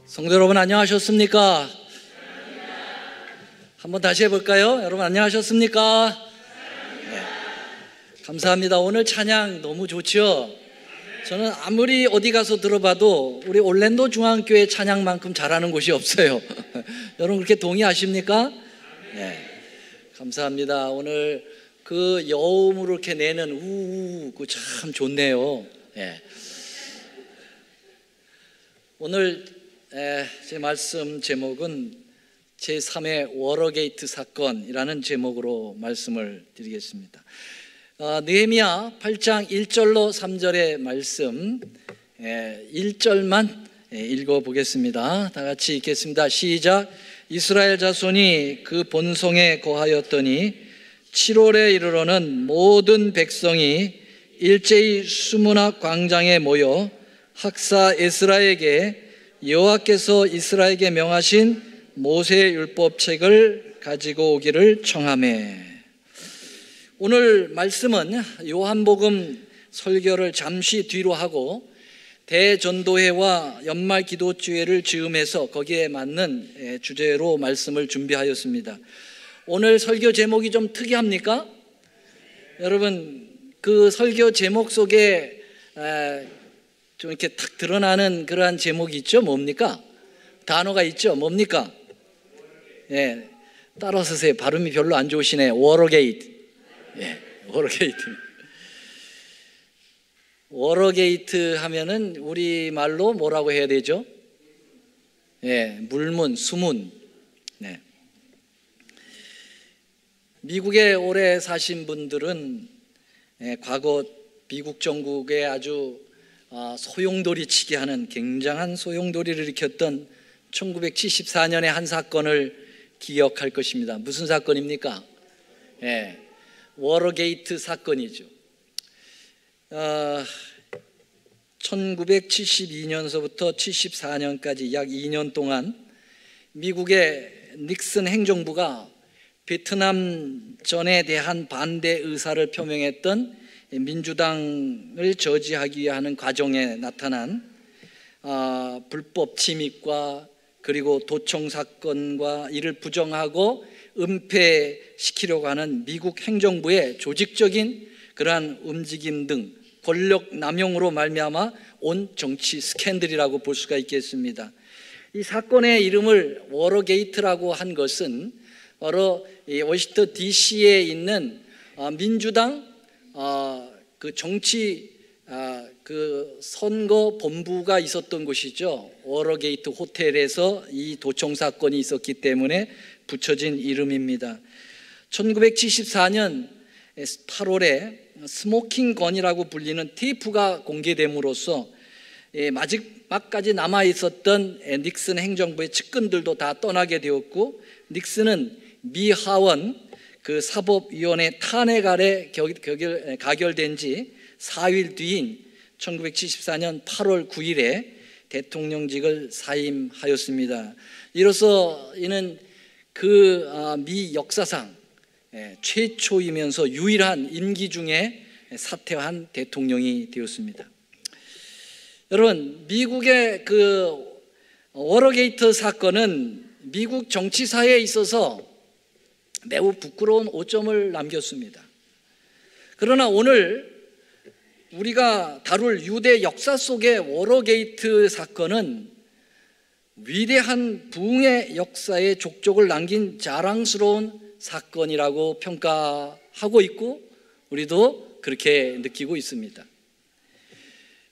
성도 여러분 안녕하셨습니까? 한번 다시 해볼까요? 여러분 안녕하셨습니까? 네. 감사합니다. 오늘 찬양 너무 좋죠? 저는 아무리 어디 가서 들어봐도 우리 올랜도 중앙교회 찬양만큼 잘하는 곳이 없어요. 여러분 그렇게 동의하십니까? 네. 감사합니다. 오늘 그 여음으로 이렇게 내는 우우 그 참 좋네요. 네. 오늘 제 말씀 제목은 제3의 워러게이트 사건이라는 제목으로 말씀을 드리겠습니다. 느헤미야 8장 1절로 3절의 말씀 1절만 읽어보겠습니다. 다 같이 읽겠습니다. 시작. 이스라엘 자손이 그 본성에 거하였더니 7월에 이르러는 모든 백성이 일제히 수문학 광장에 모여 학사 에스라에게 여호와께서 이스라엘에게 명하신 모세 율법책을 가지고 오기를 청하매. 오늘 말씀은 요한복음 설교를 잠시 뒤로 하고 대전도회와 연말 기도주회를 즈음해서 거기에 맞는 주제로 말씀을 준비하였습니다. 오늘 설교 제목이 좀 특이합니까? 여러분 그 설교 제목 속에 좀 이렇게 탁 드러나는 그러한 제목이 있죠? 뭡니까? 단어가 있죠? 뭡니까? 예, 따라서세요. 발음이 별로 안 좋으시네. 워러게이트. 예, 워러게이트. 워러게이트 하면은 우리말로 뭐라고 해야 되죠? 예, 물문, 수문. 네. 미국에 오래 사신 분들은 과거 미국 정국에 아주 소용돌이 치게 하는 굉장한 소용돌이를 일으켰던 1974년의 한 사건을 기억할 것입니다. 무슨 사건입니까? 워러게이트 사건이죠. 1972년서부터 74년까지 약 2년 동안 미국의 닉슨 행정부가 베트남전에 대한 반대 의사를 표명했던 민주당을 저지하기 위해 하는 과정에 나타난 불법 침입과 그리고 도청 사건과 이를 부정하고 은폐시키려고 하는 미국 행정부의 조직적인 그러한 움직임 등 권력 남용으로 말미암아 온 정치 스캔들이라고 볼 수가 있겠습니다. 이 사건의 이름을 워러게이트라고 한 것은 바로 워싱턴 DC에 있는 민주당 그 정치 그 선거 본부가 있었던 곳이죠. 워러게이트 호텔에서 이 도청 사건이 있었기 때문에 붙여진 이름입니다. 1974년 8월에 스모킹 건이라고 불리는 테이프가 공개됨으로써 마지막까지 남아 있었던 닉슨 행정부의 측근들도 다 떠나게 되었고, 닉슨은 미 하원 그 사법위원회 탄핵 아래 가결된 지 4일 뒤인 1974년 8월 9일에 대통령직을 사임하였습니다. 이로써 이는 그 미 역사상 최초이면서 유일한 임기 중에 사퇴한 대통령이 되었습니다. 여러분, 미국의 그 워러게이트 사건은 미국 정치사에 있어서 매우 부끄러운 오점을 남겼습니다. 그러나 오늘 우리가 다룰 유대 역사 속의 워러게이트 사건은 위대한 부흥의 역사에 족적을 남긴 자랑스러운 사건이라고 평가하고 있고 우리도 그렇게 느끼고 있습니다.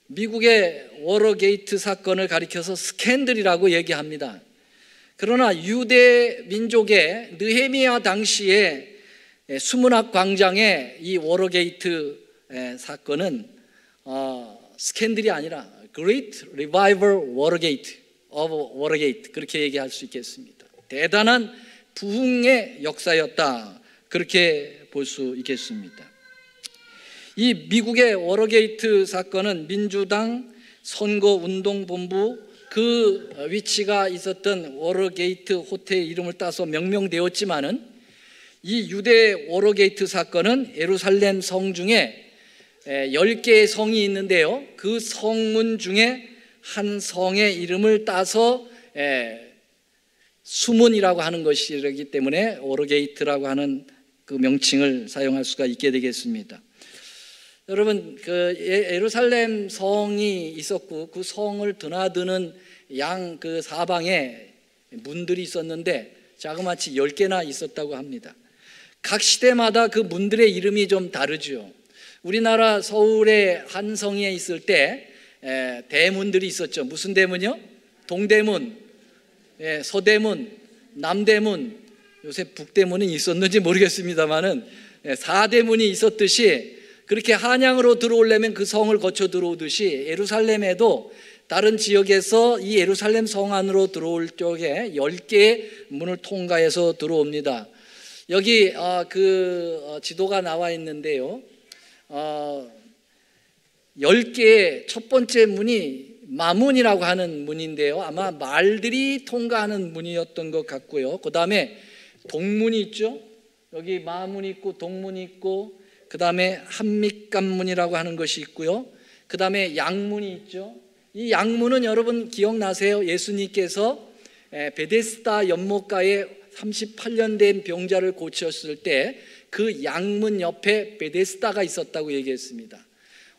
미국의 워러게이트 사건을 가리켜서 스캔들이라고 얘기합니다. 그러나 유대 민족의 느헤미야 당시에 수문학 광장의 이 워러게이트 사건은 스캔들이 아니라 Great Revival Watergate of Watergate 그렇게 얘기할 수 있겠습니다. 대단한 부흥의 역사였다, 그렇게 볼 수 있겠습니다. 이 미국의 워러게이트 사건은 민주당 선거운동본부 그 위치가 있었던 워러게이트 호텔 이름을 따서 명명되었지만은 이 유대 워러게이트 사건은 예루살렘 성 중에 10개의 성이 있는데요, 그 성문 중에 한 성의 이름을 따서 수문이라고 하는 것이기 때문에 워러게이트라고 하는 그 명칭을 사용할 수가 있게 되겠습니다. 여러분, 그 예루살렘 성이 있었고 그 성을 드나드는 양 그 사방에 문들이 있었는데 자그마치 10개나 있었다고 합니다. 각 시대마다 그 문들의 이름이 좀 다르죠. 우리나라 서울의 한 성에 있을 때 대문들이 있었죠. 무슨 대문이요? 동대문, 서대문, 남대문, 요새 북대문은 있었는지 모르겠습니다만은 4대문이 있었듯이 그렇게 한양으로 들어오려면 그 성을 거쳐 들어오듯이 예루살렘에도 다른 지역에서 이 예루살렘 성 안으로 들어올 적에 10개의 문을 통과해서 들어옵니다. 여기 지도가 나와 있는데요. 10개의 첫 번째 문이 마문이라고 하는 문인데요. 아마 말들이 통과하는 문이었던 것 같고요. 그 다음에 동문이 있죠. 여기 마문이 있고 동문이 있고 그 다음에 한믹간문이라고 하는 것이 있고요. 그 다음에 양문이 있죠. 이 양문은 여러분 기억나세요? 예수님께서 베데스다 연못가에 38년 된 병자를 고쳤을 때 그 양문 옆에 베데스다가 있었다고 얘기했습니다.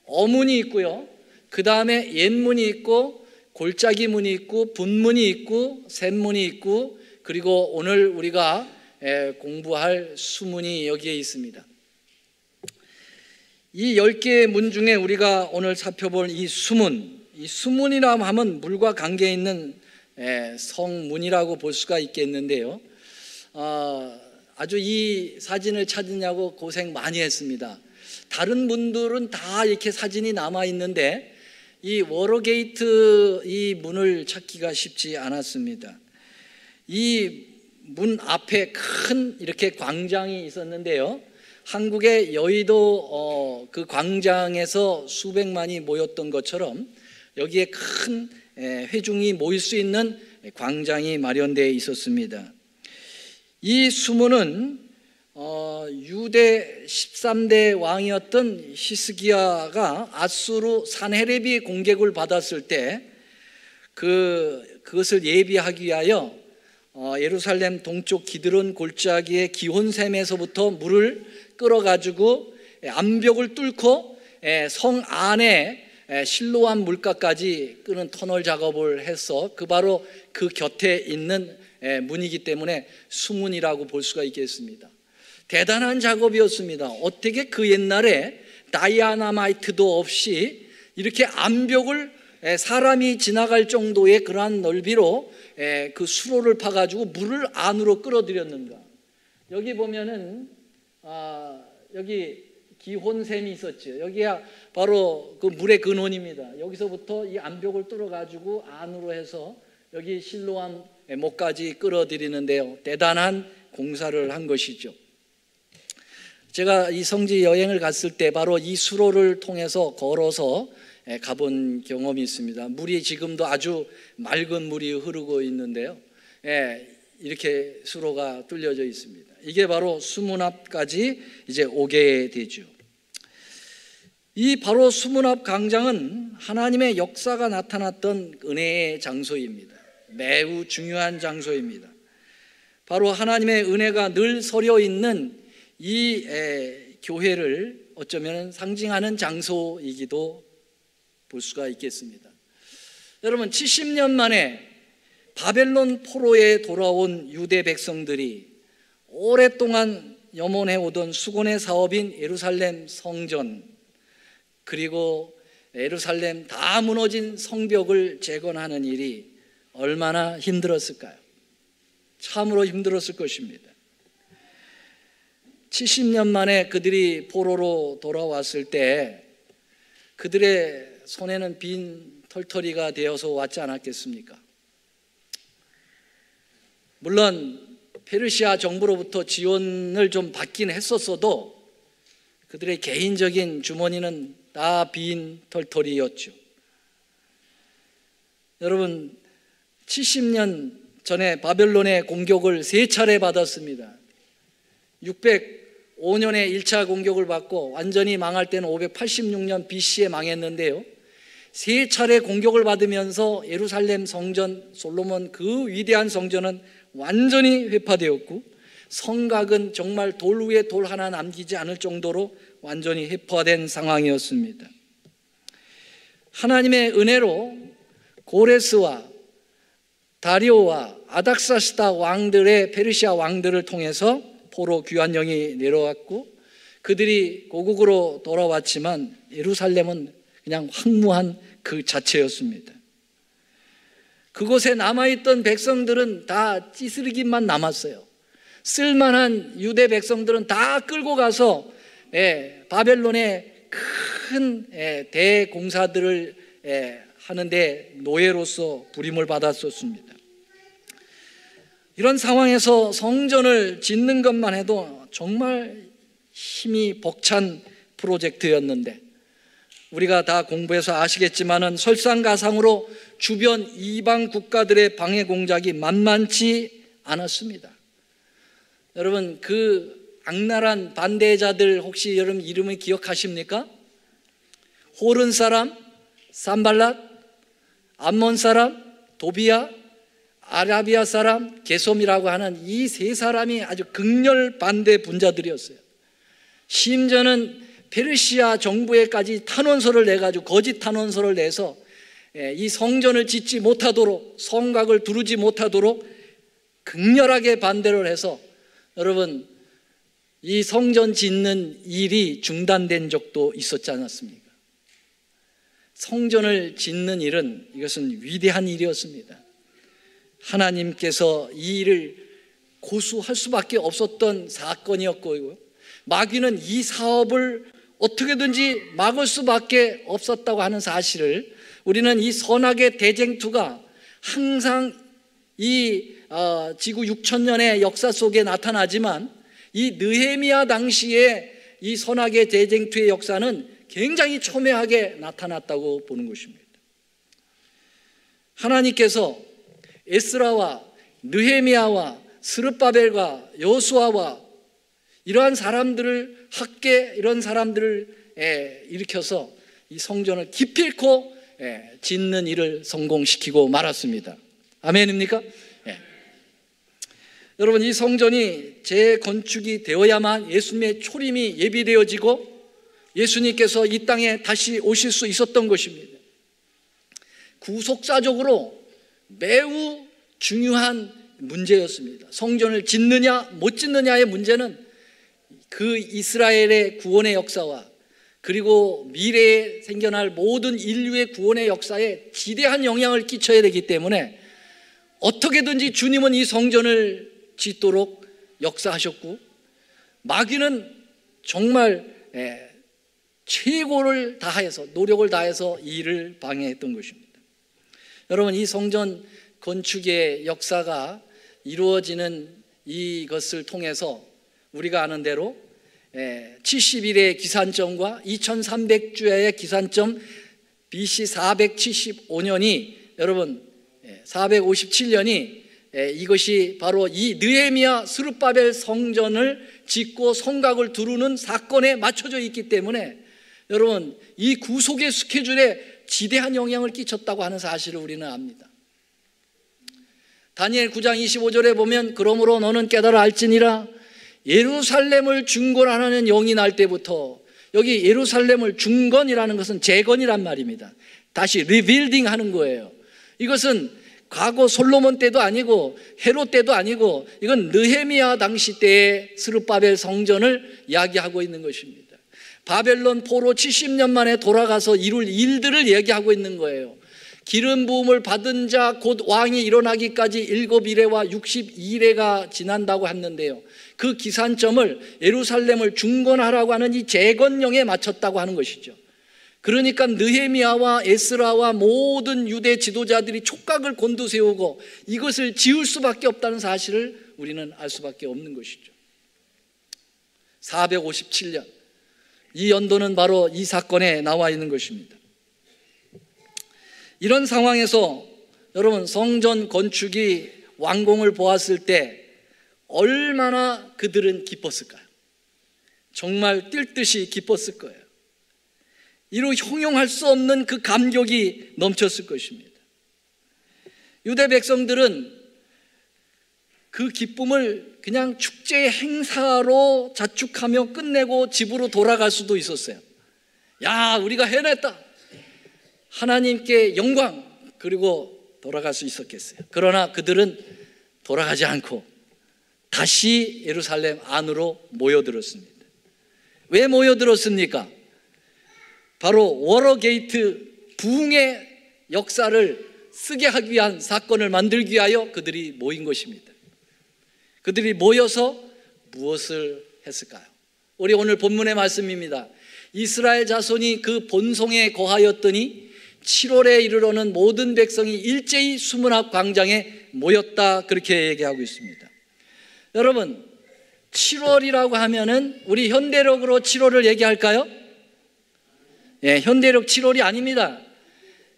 어문이 있고요. 그 다음에 옛문이 있고 골짜기 문이 있고 분문이 있고 샘문이 있고 그리고 오늘 우리가 공부할 수문이 여기에 있습니다. 이 10개의 문 중에 우리가 오늘 살펴볼 이 수문이라고 하면 물과 관계 있는 성문이라고 볼 수가 있겠는데요. 아주 이 사진을 찾으냐고 고생 많이 했습니다. 다른 문들은 다 이렇게 사진이 남아 있는데 이 워러게이트 이 문을 찾기가 쉽지 않았습니다. 이 문 앞에 큰 이렇게 광장이 있었는데요. 한국의 여의도 그 광장에서 수백만이 모였던 것처럼 여기에 큰 회중이 모일 수 있는 광장이 마련되어 있었습니다. 이 수문은 유대 13대 왕이었던 히스기야가 아수르 산헤립이 공격을 받았을 때 그것을 예비하기 위하여 예루살렘 동쪽 기드론 골짜기의 기혼샘에서부터 물을 끌어가지고 암벽을 뚫고 성 안에 실로암 물가까지 끄는 터널 작업을 해서 바로 그 곁에 있는 문이기 때문에 수문이라고 볼 수가 있겠습니다. 대단한 작업이었습니다. 어떻게 그 옛날에 다이아나마이트도 없이 이렇게 암벽을 사람이 지나갈 정도의 그러한 넓이로 그 수로를 파가지고 물을 안으로 끌어들였는가. 여기 보면은 여기 기혼샘이 있었죠. 여기가 바로 그 물의 근원입니다. 여기서부터 이 암벽을 뚫어가지고 안으로 해서 여기 실로암 목까지 끌어들이는데요. 대단한 공사를 한 것이죠. 제가 이 성지 여행을 갔을 때 바로 이 수로를 통해서 걸어서 가본 경험이 있습니다. 물이 지금도 아주 맑은 물이 흐르고 있는데요. 이렇게 수로가 뚫려져 있습니다. 이게 바로 수문 앞까지 이제 오게 되죠. 이 바로 수문 앞 광장은 하나님의 역사가 나타났던 은혜의 장소입니다. 매우 중요한 장소입니다. 바로 하나님의 은혜가 늘 서려 있는 이 교회를 어쩌면 상징하는 장소이기도 볼 수가 있겠습니다. 여러분, 70년 만에 바벨론 포로에 돌아온 유대 백성들이 오랫동안 염원해 오던 수곤의 사업인 예루살렘 성전, 그리고 예루살렘 다 무너진 성벽을 재건하는 일이 얼마나 힘들었을까요? 참으로 힘들었을 것입니다. 70년 만에 그들이 포로로 돌아왔을 때 그들의 손에는 빈 털터리가 되어서 왔지 않았겠습니까? 물론 페르시아 정부로부터 지원을 좀 받긴 했었어도 그들의 개인적인 주머니는 다 빈 털터리였죠. 여러분, 70년 전에 바벨론의 공격을 3차례 받았습니다. 605년에 1차 공격을 받고 완전히 망할 때는 586년 BC에 망했는데요. 세 차례 공격을 받으면서 예루살렘 성전, 솔로몬 그 위대한 성전은 완전히 회파되었고, 성곽은 정말 돌 위에 돌 하나 남기지 않을 정도로 완전히 회파된 상황이었습니다. 하나님의 은혜로 고레스와 다리오와 아닥사스다 왕들의, 페르시아 왕들을 통해서 포로 귀환령이 내려왔고, 그들이 고국으로 돌아왔지만 예루살렘은 그냥 황무한 그 자체였습니다. 그곳에 남아있던 백성들은 다 찌스르기만 남았어요. 쓸만한 유대 백성들은 다 끌고 가서 바벨론의 큰 대공사들을 하는데 노예로서 부림을 받았었습니다. 이런 상황에서 성전을 짓는 것만 해도 정말 힘이 벅찬 프로젝트였는데, 우리가 다 공부해서 아시겠지만은 설상가상으로 주변 이방 국가들의 방해 공작이 만만치 않았습니다. 여러분, 그 악랄한 반대자들 혹시 여러분 이름을 기억하십니까? 호른 사람, 산발랏, 암몬 사람, 도비아, 아라비아 사람, 게솜이라고 하는 이 세 사람이 아주 극렬 반대 분자들이었어요. 심지어는 페르시아 정부에까지 탄원서를 내가지고, 거짓 탄원서를 내서 이 성전을 짓지 못하도록, 성곽을 두르지 못하도록 극렬하게 반대를 해서, 여러분, 이 성전 짓는 일이 중단된 적도 있었지 않았습니까? 성전을 짓는 일은, 이것은 위대한 일이었습니다. 하나님께서 이 일을 고수할 수밖에 없었던 사건이었고, 마귀는 이 사업을 어떻게든지 막을 수밖에 없었다고 하는 사실을, 우리는 이 선악의 대쟁투가 항상 이 지구 6,000년의 역사 속에 나타나지만, 이 느헤미야 당시에 이 선악의 대쟁투의 역사는 굉장히 첨예하게 나타났다고 보는 것입니다. 하나님께서 에스라와 느헤미야와 스룹바벨과 여호수아와 이러한 사람들을, 학계 이런 사람들을 일으켜서 이 성전을 기필코 짓는 일을 성공시키고 말았습니다. 아멘입니까? 여러분, 이 성전이 재건축이 되어야만 예수님의 초림이 예비되어지고 예수님께서 이 땅에 다시 오실 수 있었던 것입니다. 구속사적으로 매우 중요한 문제였습니다. 성전을 짓느냐 못 짓느냐의 문제는 그 이스라엘의 구원의 역사와 그리고 미래에 생겨날 모든 인류의 구원의 역사에 지대한 영향을 끼쳐야 되기 때문에 어떻게든지 주님은 이 성전을 짓도록 역사하셨고, 마귀는 정말 최고를 다해서, 노력을 다해서 이 일을 방해했던 것입니다. 여러분, 이 성전 건축의 역사가 이루어지는 이것을 통해서 우리가 아는 대로 70일의 기산점과 2300주의 기산점 BC 475년이, 여러분 457년이 이것이 바로 이 느헤미야 스룹바벨 성전을 짓고 성곽을 두르는 사건에 맞춰져 있기 때문에, 여러분, 이 구속의 스케줄에 지대한 영향을 끼쳤다고 하는 사실을 우리는 압니다. 다니엘 9장 25절에 보면, 그러므로 너는 깨달아 알지니라 예루살렘을 중건하는 영이 날 때부터, 여기 예루살렘을 중건이라는 것은 재건이란 말입니다. 다시 리빌딩 하는 거예요. 이것은 과거 솔로몬 때도 아니고 헤롯 때도 아니고, 이건 느헤미야 당시 때의 스룹바벨 성전을 이야기하고 있는 것입니다. 바벨론 포로 70년 만에 돌아가서 이룰 일들을 얘기하고 있는 거예요. 기름 부음을 받은 자 곧 왕이 일어나기까지 7일에와 62일에가 지난다고 했는데요, 그 기산점을 예루살렘을 중건하라고 하는 이 재건령에 맞췄다고 하는 것이죠. 그러니까 느헤미야와 에스라와 모든 유대 지도자들이 촉각을 곤두세우고 이것을 지을 수밖에 없다는 사실을 우리는 알 수밖에 없는 것이죠. 457년, 이 연도는 바로 이 사건에 나와 있는 것입니다. 이런 상황에서 여러분, 성전 건축이 완공을 보았을 때 얼마나 그들은 기뻤을까요? 정말 뛸 듯이 기뻤을 거예요. 이루 형용할 수 없는 그 감격이 넘쳤을 것입니다. 유대 백성들은 그 기쁨을 그냥 축제의 행사로 자축하며 끝내고 집으로 돌아갈 수도 있었어요. 야, 우리가 해냈다, 하나님께 영광, 그리고 돌아갈 수 있었겠어요. 그러나 그들은 돌아가지 않고 다시 예루살렘 안으로 모여들었습니다. 왜 모여들었습니까? 바로 워러게이트 부흥의 역사를 쓰게 하기 위한 사건을 만들기 위하여 그들이 모인 것입니다. 그들이 모여서 무엇을 했을까요? 우리 오늘 본문의 말씀입니다. 이스라엘 자손이 그 본송에 거하였더니 7월에 이르러는 모든 백성이 일제히 수문학 광장에 모였다, 그렇게 얘기하고 있습니다. 여러분, 7월이라고 하면은 우리 현대력으로 7월을 얘기할까요? 예, 현대력 7월이 아닙니다.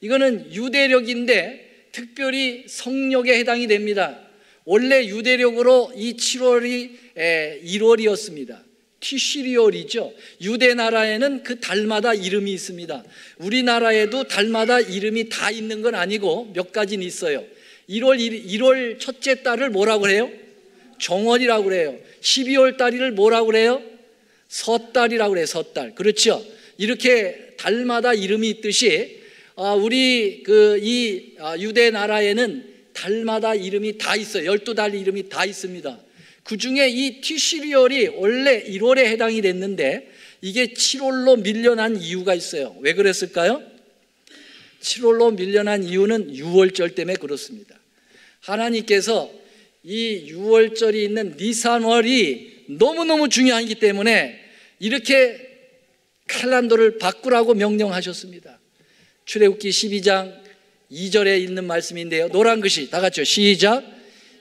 이거는 유대력인데 특별히 성력에 해당이 됩니다. 원래 유대력으로 이 7월이 1월이었습니다. 티시리월이죠. 유대 나라에는 그 달마다 이름이 있습니다. 우리나라에도 달마다 이름이 다 있는 건 아니고 몇 가지는 있어요. 1월 첫째 달을 뭐라고 그래요? 정월이라고 그래요. 12월 달을 뭐라고 그래요? 섣달이라고 그래요. 섣달. 그렇죠. 이렇게 달마다 이름이 있듯이 우리 유대 나라에는 달마다 이름이 다 있어요. 12달 이름이 다 있습니다. 그 중에 이 티시리얼이 원래 1월에 해당이 됐는데 이게 7월로 밀려난 이유가 있어요. 왜 그랬을까요? 7월로 밀려난 이유는 유월절 때문에 그렇습니다. 하나님께서 이 유월절이 있는 니산월이 너무너무 중요하기 때문에 이렇게 칼란도를 바꾸라고 명령하셨습니다. 출애굽기 12장 2절에 있는 말씀인데요, 노란 글씨 다 같이요, 시작.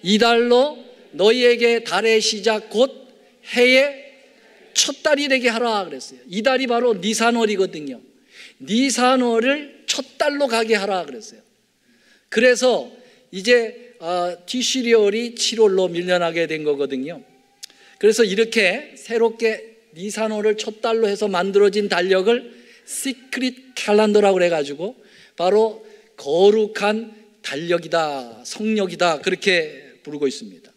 이달로 너희에게 달의 시작 곧 해의 첫 달이 되게 하라 그랬어요. 이 달이 바로 니산월이거든요. 니산월을 첫 달로 가게 하라 그랬어요. 그래서 이제 티시리얼이 7월로 밀려나게 된 거거든요. 그래서 이렇게 새롭게 니산월을 첫 달로 해서 만들어진 달력을 시크릿 캘린더라고 해가지고 바로 거룩한 달력이다, 성력이다, 그렇게 부르고 있습니다.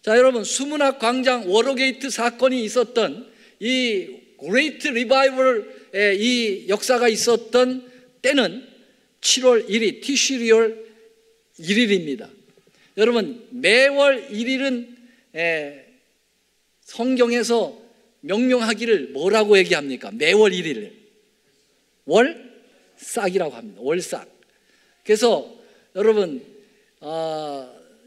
자, 여러분, 수문학 광장 워러게이트 사건이 있었던 이 그레이트 리바이벌의 이 역사가 있었던 때는 7월 1일 티시리얼 1일입니다. 여러분, 매월 1일은 성경에서 명명하기를 뭐라고 얘기합니까? 매월 1일을 월삭이라고 합니다. 월삭. 그래서 여러분,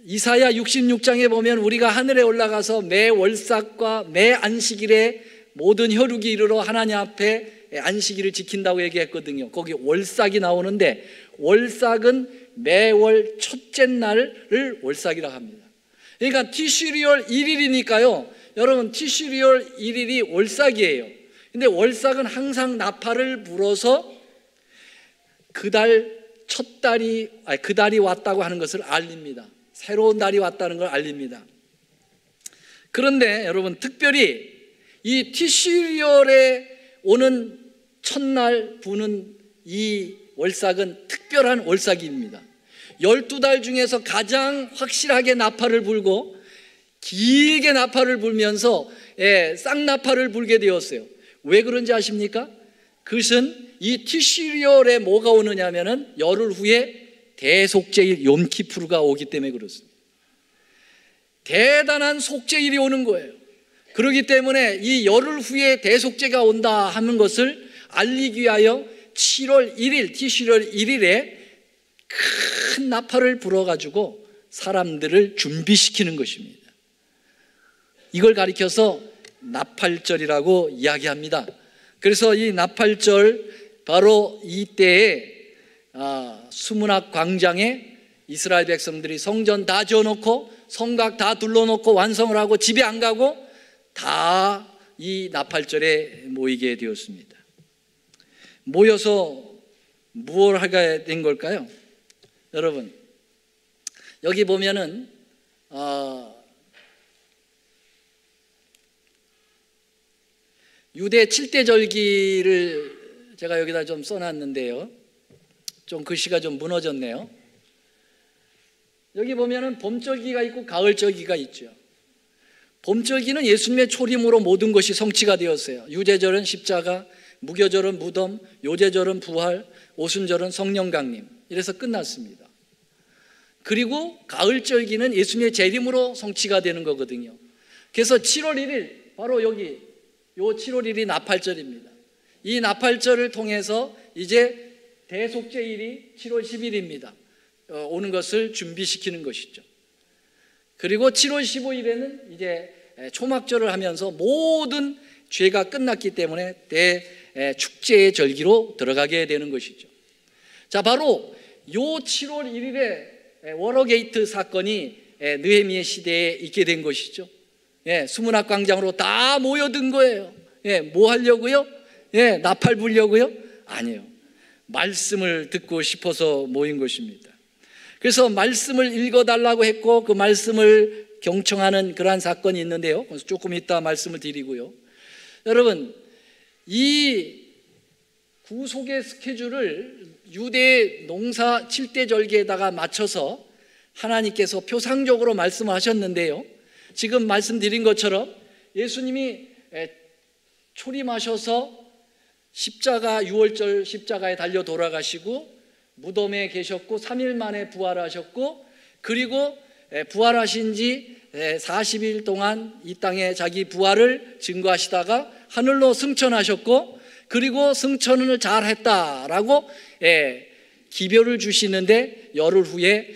이사야 66장에 보면 우리가 하늘에 올라가서 매 월삭과 매 안식일에 모든 혈육이 이르러 하나님 앞에 안식일을 지킨다고 얘기했거든요. 거기 월삭이 나오는데 월삭은 매월 첫째 날을 월삭이라고 합니다. 그러니까 티시리얼 1일이니까요 여러분, 티시리얼 1일이 월삭이에요. 근데 월삭은 항상 나팔을 불어서 그 달이 왔다고 하는 것을 알립니다. 새로운 달이 왔다는 걸 알립니다. 그런데 여러분, 특별히 이 티시리얼에 오는 첫날 부는 이 월삭은 특별한 월삭입니다. 12달 중에서 가장 확실하게 나팔을 불고 길게 나팔을 불면서 쌍나팔을 불게 되었어요. 왜 그런지 아십니까? 그것은 이 티시리얼에 뭐가 오느냐면은 열흘 후에 대속죄일 욤키푸르가 오기 때문에 그렇습니다. 대단한 속죄일이 오는 거예요. 그렇기 때문에 이 열흘 후에 대속죄가 온다 하는 것을 알리기 위하여 7월 1일 티시리얼 1일에 큰 나팔을 불어가지고 사람들을 준비시키는 것입니다. 이걸 가리켜서 나팔절이라고 이야기합니다. 그래서 이 나팔절, 바로 이때에 수문학 광장에 이스라엘 백성들이 성전 다 지어놓고 성곽 다 둘러놓고 완성을 하고 집에 안 가고 다 이 나팔절에 모이게 되었습니다. 모여서 무엇을 하게 된 걸까요? 여러분, 여기 보면은 유대 7대 절기를 제가 여기다 좀 써놨는데요. 좀 글씨가 좀 무너졌네요. 여기 보면은 봄절기가 있고 가을절기가 있죠. 봄절기는 예수님의 초림으로 모든 것이 성취가 되었어요. 유제절은 십자가, 무교절은 무덤, 요제절은 부활, 오순절은 성령 강림. 이래서 끝났습니다. 그리고 가을절기는 예수님의 재림으로 성취가 되는 거거든요. 그래서 7월 1일 바로 여기 요 7월 1일이 나팔절입니다. 이 나팔절을 통해서 이제 대속죄일이 7월 10일입니다. 오는 것을 준비시키는 것이죠. 그리고 7월 15일에는 이제 초막절을 하면서 모든 죄가 끝났기 때문에 대축제의 절기로 들어가게 되는 것이죠. 자, 바로 요 7월 1일에 워러게이트 사건이 느헤미야 시대에 있게 된 것이죠. 수문학 광장으로 다 모여든 거예요. 뭐 하려고요? 나팔 불려고요? 아니요. 말씀을 듣고 싶어서 모인 것입니다. 그래서 말씀을 읽어달라고 했고 그 말씀을 경청하는 그러한 사건이 있는데요. 그래서 조금 이따 말씀을 드리고요. 여러분, 이 구속의 스케줄을 유대 농사 7대 절기에다가 맞춰서 하나님께서 표상적으로 말씀을 하셨는데요. 지금 말씀드린 것처럼 예수님이 초림하셔서 십자가 6월절 십자가에 달려 돌아가시고 무덤에 계셨고 3일 만에 부활하셨고 그리고 부활하신 지 40일 동안 이 땅에 자기 부활을 증거하시다가 하늘로 승천하셨고 그리고 승천을 잘했다라고 기별을 주시는데 열흘 후에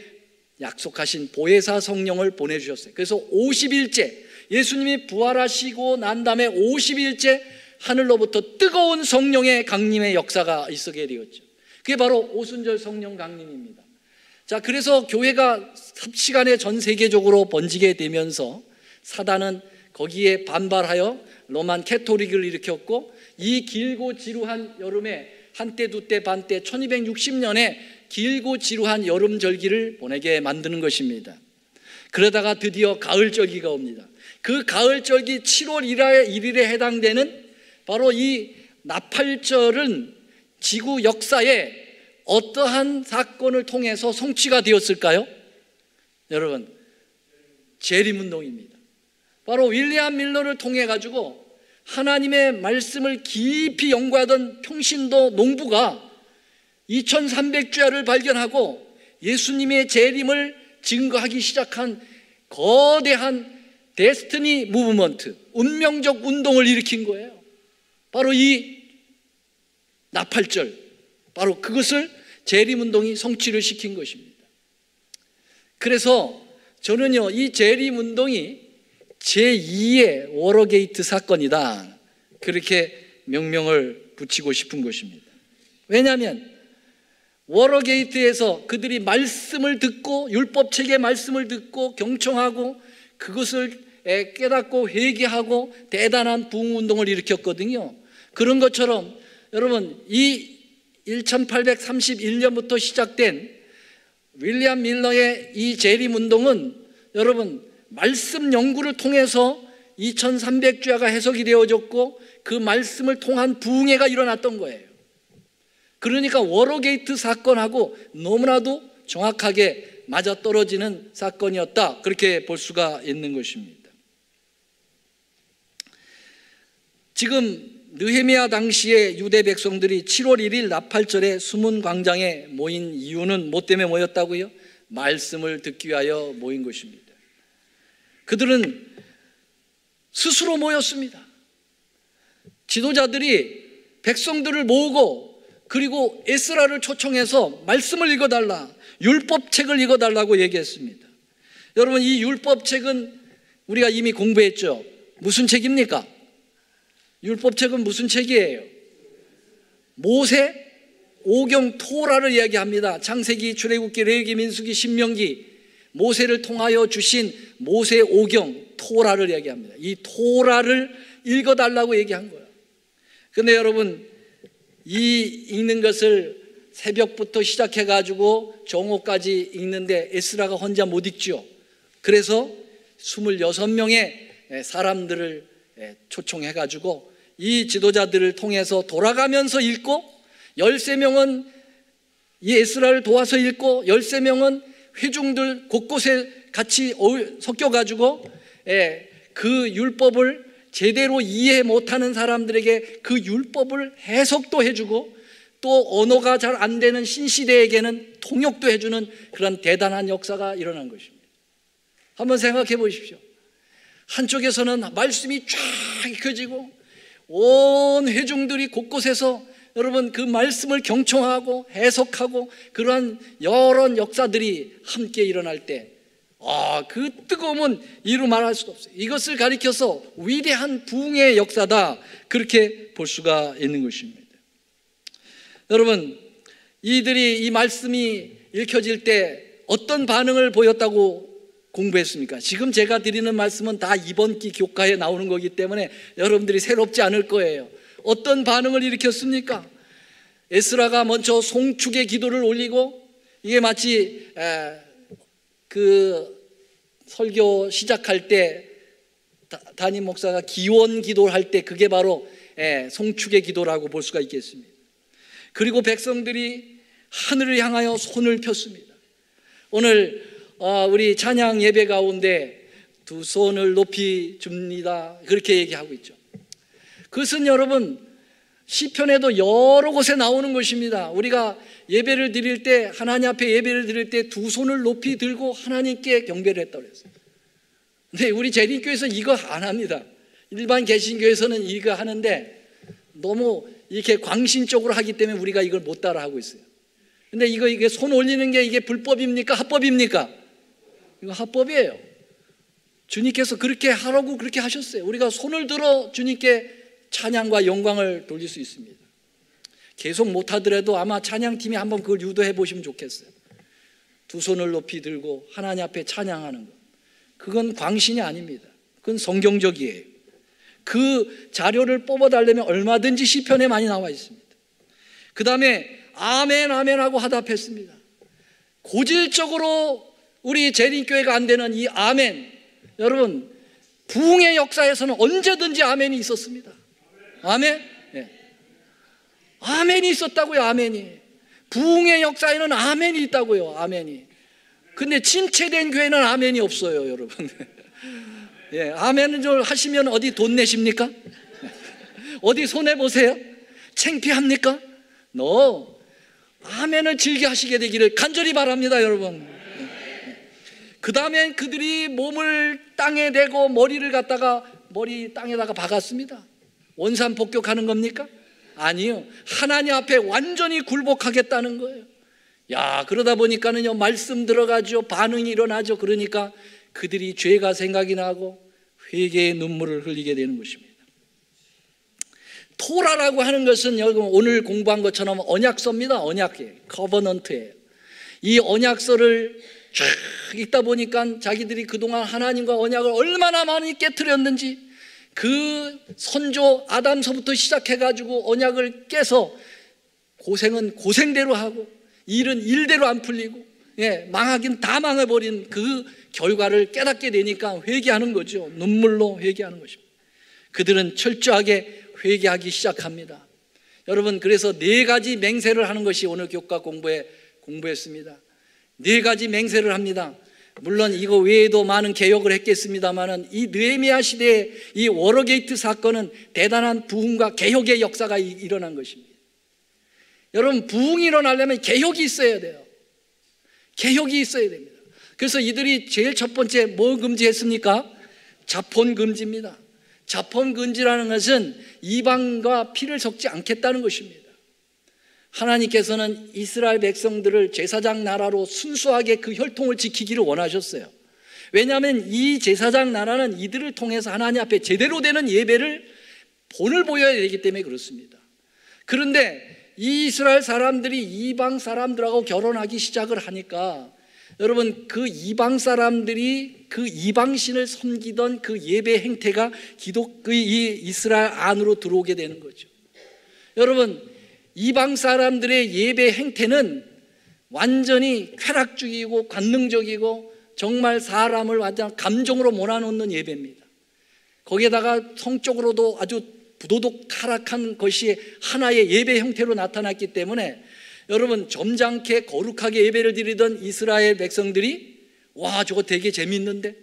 약속하신 보혜사 성령을 보내주셨어요. 그래서 50일째 예수님이 부활하시고 난 다음에 50일째 하늘로부터 뜨거운 성령의 강림의 역사가 있게 되었죠. 그게 바로 오순절 성령 강림입니다. 자, 그래서 교회가 삽시간에 전 세계적으로 번지게 되면서 사단은 거기에 반발하여 로만 캐토릭을 일으켰고 이 길고 지루한 여름에 한때 두때 반때 1260년에 길고 지루한 여름절기를 보내게 만드는 것입니다. 그러다가 드디어 가을절기가 옵니다. 그 가을절기 7월 1일에 해당되는 바로 이 나팔절은 지구 역사에 어떠한 사건을 통해서 성취가 되었을까요? 여러분, 재림운동입니다. 바로 윌리엄 밀러를 통해 가지고 하나님의 말씀을 깊이 연구하던 평신도 농부가 2300주야를 발견하고 예수님의 재림을 증거하기 시작한 거대한 데스티니 무브먼트, 운명적 운동을 일으킨 거예요. 바로 이 나팔절, 바로 그것을 재림운동이 성취를 시킨 것입니다. 그래서 저는요, 이 재림운동이 제2의 워러게이트 사건이다, 그렇게 명명을 붙이고 싶은 것입니다. 왜냐하면 워러게이트에서 그들이 말씀을 듣고 율법책의 말씀을 듣고 경청하고 그것을 깨닫고 회개하고 대단한 부흥운동을 일으켰거든요. 그런 것처럼 여러분, 이 1831년부터 시작된 윌리엄 밀러의 이 재림운동은 여러분 말씀 연구를 통해서 2300주야가 해석이 되어졌고 그 말씀을 통한 부흥회가 일어났던 거예요. 그러니까 워러게이트 사건하고 너무나도 정확하게 맞아떨어지는 사건이었다, 그렇게 볼 수가 있는 것입니다. 지금 느헤미야 당시에 유대 백성들이 7월 1일 나팔절에 수문 광장에 모인 이유는 뭐 때문에 모였다고요? 말씀을 듣기 위하여 모인 것입니다. 그들은 스스로 모였습니다. 지도자들이 백성들을 모으고 그리고 에스라를 초청해서 말씀을 읽어달라, 율법책을 읽어달라고 얘기했습니다. 여러분, 이 율법책은 우리가 이미 공부했죠. 무슨 책입니까? 율법책은 무슨 책이에요? 모세 오경 토라를 이야기합니다. 창세기, 출애굽기, 레위기, 민수기, 신명기, 모세를 통하여 주신 모세 오경 토라를 이야기합니다. 이 토라를 읽어달라고 얘기한 거예요. 그런데 여러분, 이 읽는 것을 새벽부터 시작해가지고 정오까지 읽는데 에스라가 혼자 못 읽죠. 그래서 26명의 사람들을 초청해가지고 이 지도자들을 통해서 돌아가면서 읽고, 13명은 이 에스라를 도와서 읽고, 13명은 회중들 곳곳에 같이 섞여가지고 그 율법을 제대로 이해 못하는 사람들에게 그 율법을 해석도 해주고, 또 언어가 잘 안 되는 신시대에게는 통역도 해주는 그런 대단한 역사가 일어난 것입니다. 한번 생각해 보십시오. 한쪽에서는 말씀이 쫙 익혀지고 온 회중들이 곳곳에서 여러분 그 말씀을 경청하고 해석하고 그러한 여러 역사들이 함께 일어날 때, 그 뜨거움은 이루 말할 수가 없어요. 이것을 가리켜서 위대한 부흥의 역사다, 그렇게 볼 수가 있는 것입니다. 여러분, 이들이 이 말씀이 읽혀질 때 어떤 반응을 보였다고 공부했습니까? 지금 제가 드리는 말씀은 다 이번 기 교과에 나오는 거기 때문에 여러분들이 새롭지 않을 거예요. 어떤 반응을 일으켰습니까? 에스라가 먼저 송축의 기도를 올리고, 이게 마치 그 설교 시작할 때 담임 목사가 기원 기도를 할 때 그게 바로 송축의 기도라고 볼 수가 있겠습니다. 그리고 백성들이 하늘을 향하여 손을 폈습니다. 오늘 우리 찬양 예배 가운데 두 손을 높이 줍니다, 그렇게 얘기하고 있죠. 그것은 여러분 시편에도 여러 곳에 나오는 것입니다. 우리가 예배를 드릴 때, 하나님 앞에 예배를 드릴 때 두 손을 높이 들고 하나님께 경배를 했다고 그랬어요. 근데 우리 재림교회에서 이거 안 합니다. 일반 개신교에서는 이거 하는데 너무 이렇게 광신적으로 하기 때문에 우리가 이걸 못 따라 하고 있어요. 근데 이게 손 올리는 게 이게 불법입니까? 합법입니까? 이거 합법이에요. 주님께서 그렇게 하라고 그렇게 하셨어요. 우리가 손을 들어 주님께 찬양과 영광을 돌릴 수 있습니다. 계속 못하더라도 아마 찬양팀이 한번 그걸 유도해 보시면 좋겠어요. 두 손을 높이 들고 하나님 앞에 찬양하는 것, 그건 광신이 아닙니다. 그건 성경적이에요. 그 자료를 뽑아달라면 얼마든지 시편에 많이 나와 있습니다. 그 다음에 아멘 아멘 하고 화답했습니다. 고질적으로 우리 재림교회가 안 되는 이 아멘, 여러분 부흥의 역사에서는 언제든지 아멘이 있었습니다. 아멘? 네. 아멘이 있었다고요. 아멘이. 부흥의 역사에는 아멘이 있다고요. 아멘이. 근데 침체된 교회는 아멘이 없어요, 여러분. 예, 아멘을 좀 하시면 어디 돈 내십니까? 어디 손해 보세요? 창피합니까? 아멘을 즐겨 하시게 되기를 간절히 바랍니다, 여러분. 그 다음에 그들이 몸을 땅에 대고 머리를 갖다가 머리 땅에다가 박았습니다. 원산 복격하는 겁니까? 아니요. 하나님 앞에 완전히 굴복하겠다는 거예요. 야, 그러다 보니까는요, 말씀 들어가죠. 반응이 일어나죠. 그러니까 그들이 죄가 생각이 나고 회개의 눈물을 흘리게 되는 것입니다. 토라라고 하는 것은 여러분 오늘 공부한 것처럼 언약서입니다. 언약이에요. 커버넌트예요. 이 언약서를 쫙 읽다 보니까 자기들이 그동안 하나님과 언약을 얼마나 많이 깨트렸는지, 그 선조 아담서부터 시작해가지고 언약을 깨서 고생은 고생대로 하고 일은 일대로 안 풀리고, 망하긴 다 망해버린 그 결과를 깨닫게 되니까 회개하는 거죠. 눈물로 회개하는 것입니다. 그들은 철저하게 회개하기 시작합니다. 여러분, 그래서 4가지 맹세를 하는 것이 오늘 교과 공부했습니다. 4가지 맹세를 합니다. 물론 이거 외에도 많은 개혁을 했겠습니다만은 이 느헤미야 시대의 이 워러게이트 사건은 대단한 부흥과 개혁의 역사가 일어난 것입니다. 여러분, 부흥이 일어나려면 개혁이 있어야 돼요. 개혁이 있어야 됩니다. 그래서 이들이 제일 첫 번째 뭐 금지했습니까? 자폰 금지입니다. 자폰 금지라는 것은 이방과 피를 섞지 않겠다는 것입니다. 하나님께서는 이스라엘 백성들을 제사장 나라로 순수하게 그 혈통을 지키기를 원하셨어요. 왜냐하면 이 제사장 나라는 이들을 통해서 하나님 앞에 제대로 되는 예배를 본을 보여야 되기 때문에 그렇습니다. 그런데 이 이스라엘 사람들이 이방 사람들하고 결혼하기 시작을 하니까 여러분, 그 이방 사람들이 그 이방신을 섬기던 그 예배 행태가 이 이스라엘 안으로 들어오게 되는 거죠. 여러분, 이방 사람들의 예배 행태는 완전히 쾌락주의고 관능적이고 정말 사람을 완전 감정으로 몰아넣는 예배입니다. 거기에다가 성적으로도 아주 부도덕 타락한 것이 하나의 예배 형태로 나타났기 때문에 여러분, 점잖게 거룩하게 예배를 드리던 이스라엘 백성들이 와, 저거 되게 재밌는데,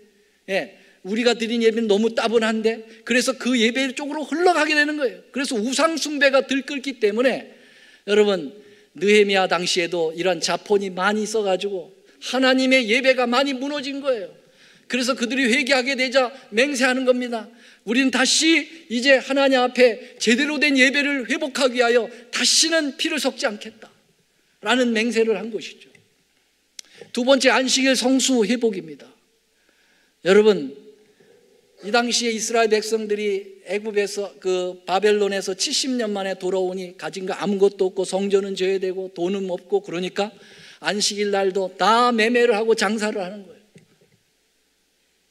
우리가 드린 예배는 너무 따분한데, 그래서 그 예배 쪽으로 흘러가게 되는 거예요. 그래서 우상 숭배가 들끓기 때문에 여러분, 느헤미야 당시에도 이런 자본이 많이 있어가지고 하나님의 예배가 많이 무너진 거예요. 그래서 그들이 회개하게 되자 맹세하는 겁니다. 우리는 다시 이제 하나님 앞에 제대로 된 예배를 회복하기 위하여 다시는 피를 섞지 않겠다 라는 맹세를 한 것이죠. 두 번째, 안식일 성수 회복입니다. 여러분, 이 당시에 이스라엘 백성들이 애굽에서 바벨론에서 70년 만에 돌아오니 가진 거 아무것도 없고 성전은 져야 되고 돈은 없고, 그러니까 안식일 날도 다 매매를 하고 장사를 하는 거예요.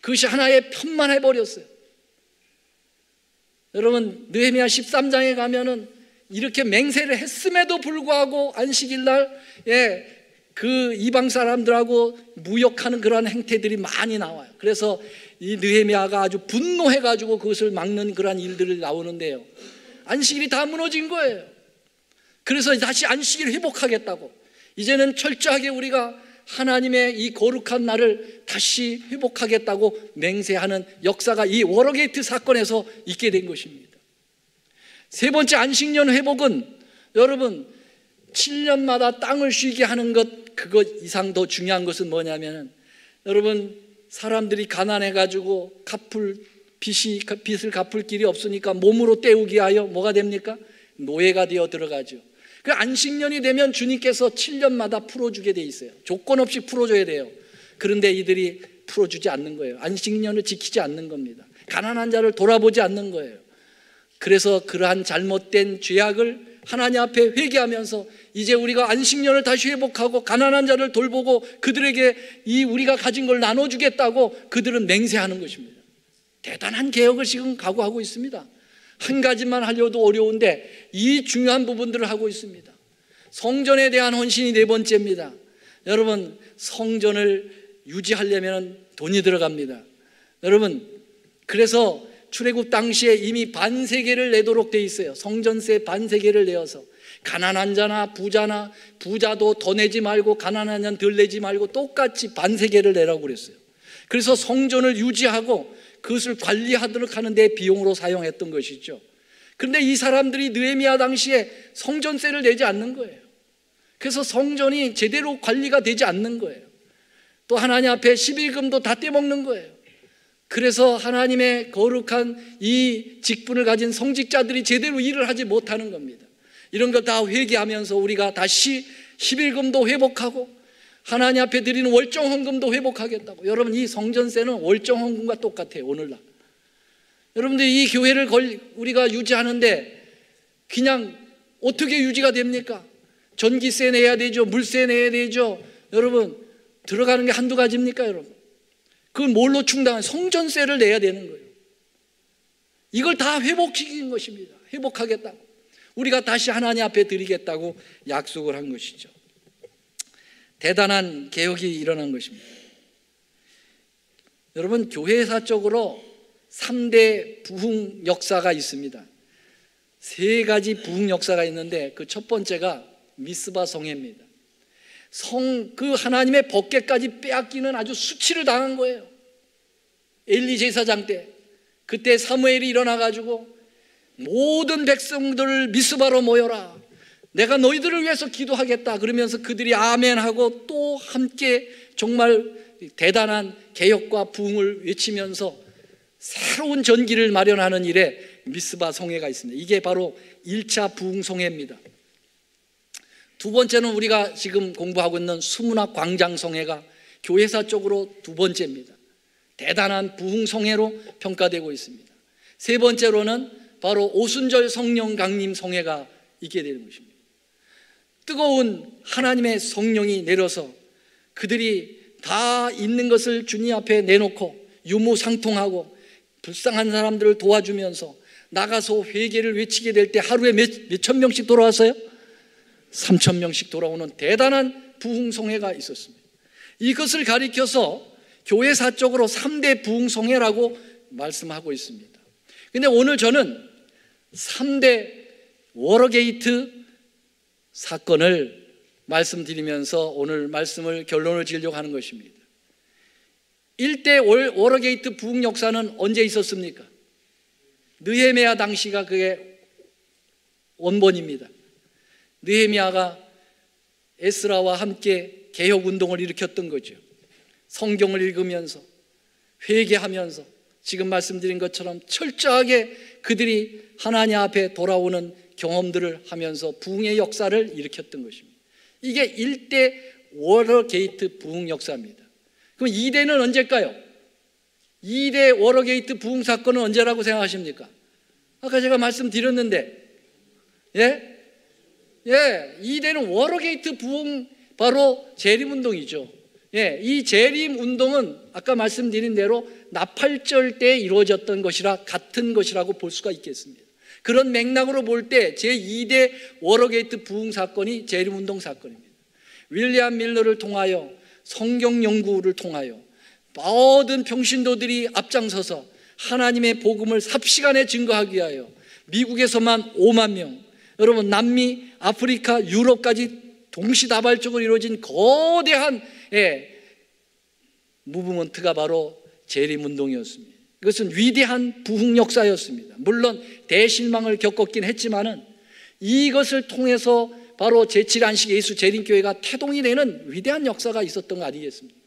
그것이 하나의 편만해 버렸어요. 여러분, 느헤미야 13장에 가면은 이렇게 맹세를 했음에도 불구하고 안식일 날 그 이방 사람들하고 무역하는 그런 행태들이 많이 나와요. 그래서 이 느헤미야가 아주 분노해가지고 그것을 막는 그런 일들이 나오는데요, 안식일이 다 무너진 거예요. 그래서 다시 안식일을 회복하겠다고, 이제는 철저하게 우리가 하나님의 이 거룩한 날을 다시 회복하겠다고 맹세하는 역사가 이 워러게이트 사건에서 있게 된 것입니다. 세 번째, 안식년 회복은 여러분, 7년마다 땅을 쉬게 하는 것, 그것 이상 더 중요한 것은 뭐냐면, 여러분, 사람들이 가난해가지고 빚을 갚을 길이 없으니까 몸으로 때우기 하여 뭐가 됩니까? 노예가 되어 들어가죠. 그 안식년이 되면 주님께서 7년마다 풀어주게 돼 있어요. 조건 없이 풀어줘야 돼요. 그런데 이들이 풀어주지 않는 거예요. 안식년을 지키지 않는 겁니다. 가난한 자를 돌아보지 않는 거예요. 그래서 그러한 잘못된 죄악을 하나님 앞에 회개하면서 이제 우리가 안식년을 다시 회복하고 가난한 자를 돌보고 그들에게 이 우리가 가진 걸 나눠주겠다고 그들은 맹세하는 것입니다. 대단한 개혁을 지금 각오하고 있습니다. 한 가지만 하려도 어려운데 이 중요한 부분들을 하고 있습니다. 성전에 대한 헌신이 네 번째입니다. 여러분, 성전을 유지하려면 돈이 들어갑니다. 여러분, 그래서 출애굽 당시에 이미 반세계를 내도록 돼 있어요. 성전세 반세계를 내어서 가난한 자나 부자나, 부자도 더 내지 말고 가난한 자는 덜 내지 말고 똑같이 반세계를 내라고 그랬어요. 그래서 성전을 유지하고 그것을 관리하도록 하는 데 비용으로 사용했던 것이죠. 그런데 이 사람들이 느헤미야 당시에 성전세를 내지 않는 거예요. 그래서 성전이 제대로 관리가 되지 않는 거예요. 또 하나님 앞에 11금도 다 떼먹는 거예요. 그래서 하나님의 거룩한 이 직분을 가진 성직자들이 제대로 일을 하지 못하는 겁니다. 이런 걸 다 회개하면서 우리가 다시 11금도 회복하고 하나님 앞에 드리는 월정 헌금도 회복하겠다고. 여러분, 이 성전세는 월정 헌금과 똑같아요. 오늘날 여러분들 이 교회를 우리가 유지하는데 그냥 어떻게 유지가 됩니까? 전기세 내야 되죠. 물세 내야 되죠. 여러분, 들어가는 게 한두 가지입니까? 여러분, 그건 뭘로 충당한? 성전세를 내야 되는 거예요. 이걸 다 회복시킨 것입니다. 회복하겠다고, 우리가 다시 하나님 앞에 드리겠다고 약속을 한 것이죠. 대단한 개혁이 일어난 것입니다. 여러분, 교회사적으로 3대 부흥 역사가 있습니다. 3가지 부흥 역사가 있는데 그 첫 번째가 미스바 성회입니다. 그 하나님의 법궤까지 빼앗기는 아주 수치를 당한 거예요. 엘리 제사장 때, 그때 사무엘이 일어나가지고 모든 백성들을 미스바로 모여라, 내가 너희들을 위해서 기도하겠다 그러면서 그들이 아멘하고 또 함께 정말 대단한 개혁과 부흥을 외치면서 새로운 전기를 마련하는 일에 미스바 성회가 있습니다. 이게 바로 1차 부흥 성회입니다. 두 번째는 우리가 지금 공부하고 있는 수문학 광장 성회가 교회사 쪽으로 두 번째입니다. 대단한 부흥 성회로 평가되고 있습니다. 세 번째로는 바로 오순절 성령 강림 성회가 있게 되는 것입니다. 뜨거운 하나님의 성령이 내려서 그들이 다 있는 것을 주님 앞에 내놓고 유무상통하고 불쌍한 사람들을 도와주면서 나가서 회개를 외치게 될 때 하루에 몇천 명씩 돌아왔어요? 3천 명씩 돌아오는 대단한 부흥성회가 있었습니다. 이것을 가리켜서 교회사적으로 3대 부흥성회라고 말씀하고 있습니다. 근데 오늘 저는 3대 워터게이트 사건을 말씀드리면서 오늘 말씀을 결론을 지으려고 하는 것입니다. 1대 워터게이트 부흥 역사는 언제 있었습니까? 느헤미야 당시가 그게 원본입니다. 느헤미야가 에스라와 함께 개혁운동을 일으켰던 거죠. 성경을 읽으면서 회개하면서 지금 말씀드린 것처럼 철저하게 그들이 하나님 앞에 돌아오는 경험들을 하면서 부흥의 역사를 일으켰던 것입니다. 이게 1대 워터게이트 부흥 역사입니다. 그럼 2대는 언제일까요? 2대 워터게이트 부흥 사건은 언제라고 생각하십니까? 아까 제가 말씀드렸는데 2대는 워터게이트 부흥, 바로 재림운동이죠. 이 재림운동은 아까 말씀드린 대로 나팔절 때 이루어졌던 것이라 같은 것이라고 볼 수가 있겠습니다. 그런 맥락으로 볼 때 제2대 워터게이트 부흥 사건이 재림운동 사건입니다. 윌리엄 밀러를 통하여 성경 연구를 통하여 모든 평신도들이 앞장서서 하나님의 복음을 삽시간에 증거하기 위하여 미국에서만 5만 명, 여러분 남미, 아프리카, 유럽까지 동시다발적으로 이루어진 거대한 무브먼트가 바로 재림운동이었습니다. 이것은 위대한 부흥 역사였습니다. 물론 대실망을 겪었긴 했지만은 이것을 통해서 바로 제7안식 예수 재림교회가 태동이 되는 위대한 역사가 있었던 거 아니겠습니까?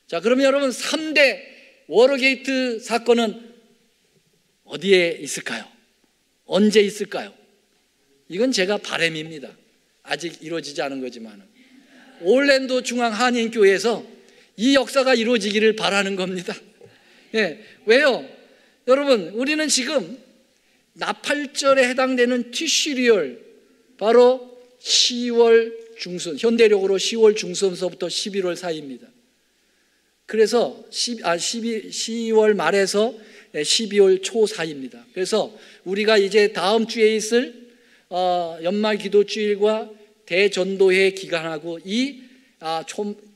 자, 그러면 여러분 3대 워터게이트 사건은 어디에 있을까요? 언제 있을까요? 이건 제가 바람입니다. 아직 이루어지지 않은 거지만 올랜도 중앙 한인교회에서 이 역사가 이루어지기를 바라는 겁니다. 왜요? 여러분, 우리는 지금 나팔절에 해당되는 티슈리얼, 바로 10월 중순, 현대력으로 10월 중순서부터 11월 사이입니다. 그래서 10월 말에서 12월 초 사이입니다. 그래서 우리가 이제 다음 주에 있을 연말 기도주일과 대전도회 기간하고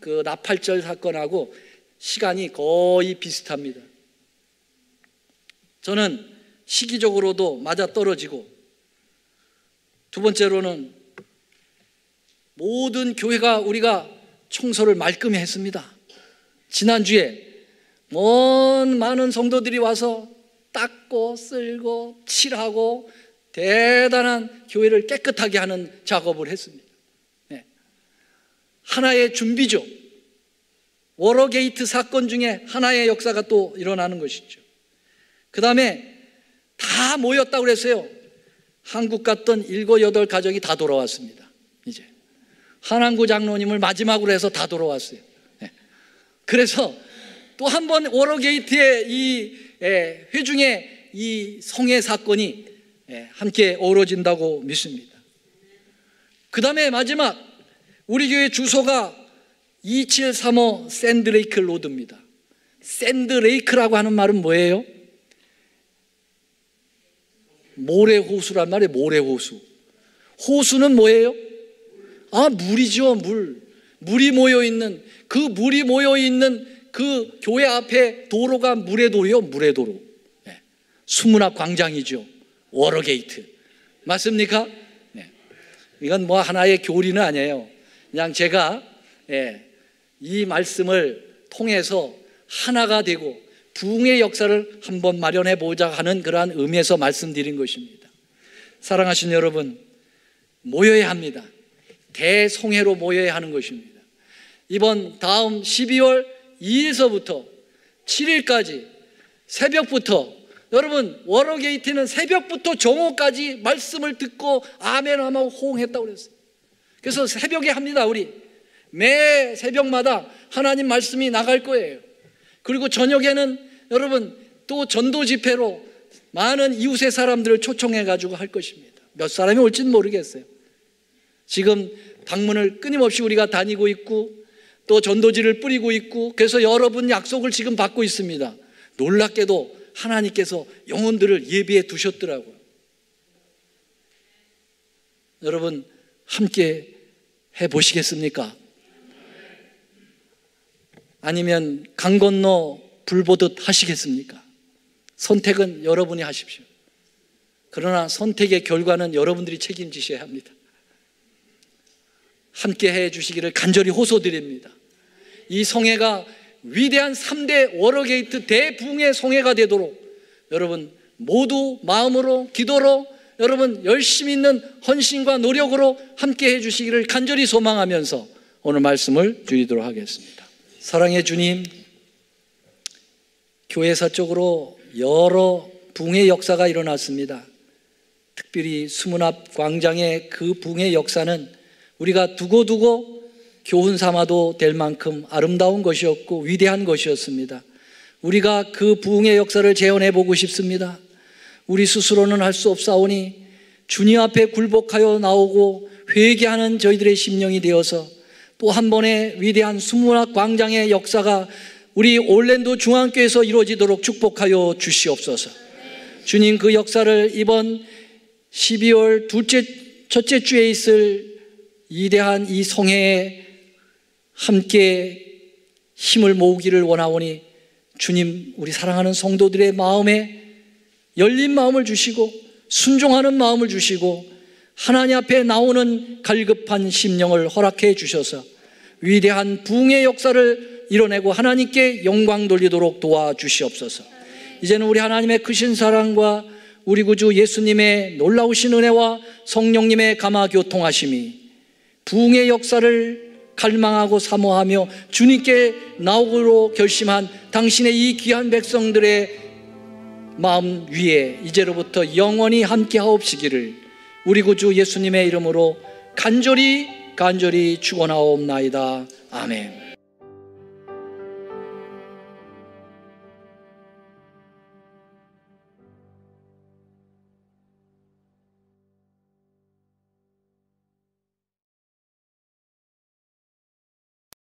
그 나팔절 사건하고 시간이 거의 비슷합니다. 저는 시기적으로도 맞아떨어지고, 두 번째로는 모든 교회가 우리가 청소를 말끔히 했습니다. 지난주에 많은 성도들이 와서 닦고 쓸고 칠하고 대단한 교회를 깨끗하게 하는 작업을 했습니다. 하나의 준비죠. 워터게이트 사건 중에 하나의 역사가 또 일어나는 것이죠. 그 다음에 다 모였다고 그랬어요. 한국 갔던 7, 8 가족이 다 돌아왔습니다. 이제 한항구 장로님을 마지막으로 해서 다 돌아왔어요. 그래서 또 한 번 워터게이트의 이 회중의 이 성회 사건이 함께 어우러진다고 믿습니다. 그 다음에 마지막, 우리 교회 주소가 2735 샌드레이크 로드입니다. 샌드레이크라고 하는 말은 뭐예요? 모래호수란 말이에요. 모래호수. 호수는 뭐예요? 물이죠. 물이 모여있는, 그 물이 모여있는 그 교회 앞에 도로가 물의 도로요. 물의 도로. 수문학 광장이죠. 워터게이트. 맞습니까? 이건 하나의 교리는 아니에요. 그냥 제가 이 말씀을 통해서 하나가 되고 부흥의 역사를 한번 마련해 보자 하는 그러한 의미에서 말씀드린 것입니다. 사랑하신 여러분, 모여야 합니다. 대송회로 모여야 하는 것입니다. 이번 다음 12월 2일서부터 7일까지 새벽부터, 여러분 워터게이트는 새벽부터 정오까지 말씀을 듣고 아멘 하고 호응했다고 그랬어요. 그래서 새벽에 합니다. 우리 매 새벽마다 하나님 말씀이 나갈 거예요. 그리고 저녁에는 여러분 또 전도 집회로 많은 이웃의 사람들을 초청해 가지고 할 것입니다. 몇 사람이 올지는 모르겠어요. 지금 방문을 끊임없이 우리가 다니고 있고 또 전도지를 뿌리고 있고, 그래서 여러분 약속을 지금 받고 있습니다. 놀랍게도 하나님께서 영혼들을 예비해 두셨더라고요. 여러분 함께 해보시겠습니까? 아니면 강 건너 불 보듯 하시겠습니까? 선택은 여러분이 하십시오. 그러나 선택의 결과는 여러분들이 책임지셔야 합니다. 함께 해 주시기를 간절히 호소드립니다. 이 성회가 위대한 3대 워러게이트 대붕의 성회가 되도록 여러분 모두 마음으로, 기도로, 여러분 열심히 있는 헌신과 노력으로 함께 해 주시기를 간절히 소망하면서 오늘 말씀을 드리도록 하겠습니다. 사랑의 주님, 교회사 쪽으로 여러 붕의 역사가 일어났습니다. 특별히 수문 앞 광장의 그 붕의 역사는 우리가 두고두고 교훈 삼아도 될 만큼 아름다운 것이었고 위대한 것이었습니다. 우리가 그 부흥의 역사를 재현해 보고 싶습니다. 우리 스스로는 할 수 없사오니 주님 앞에 굴복하여 나오고 회개하는 저희들의 심령이 되어서 또 한 번의 위대한 수문 앞 광장의 역사가 우리 올랜도 중앙교회에서 이루어지도록 축복하여 주시옵소서. 주님, 그 역사를 이번 12월 첫째 주에 있을 위대한 이 성회에 함께 힘을 모으기를 원하오니 주님, 우리 사랑하는 성도들의 마음에 열린 마음을 주시고 순종하는 마음을 주시고 하나님 앞에 나오는 갈급한 심령을 허락해 주셔서 위대한 부흥의 역사를 이뤄내고 하나님께 영광 돌리도록 도와주시옵소서. 이제는 우리 하나님의 크신 사랑과 우리 구주 예수님의 놀라우신 은혜와 성령님의 감화 교통하심이 부흥의 역사를 갈망하고 사모하며 주님께 나오기로 결심한 당신의 이 귀한 백성들의 마음 위에 이제로부터 영원히 함께 하옵시기를 우리 구주 예수님의 이름으로 간절히 축원하옵나이다. 아멘.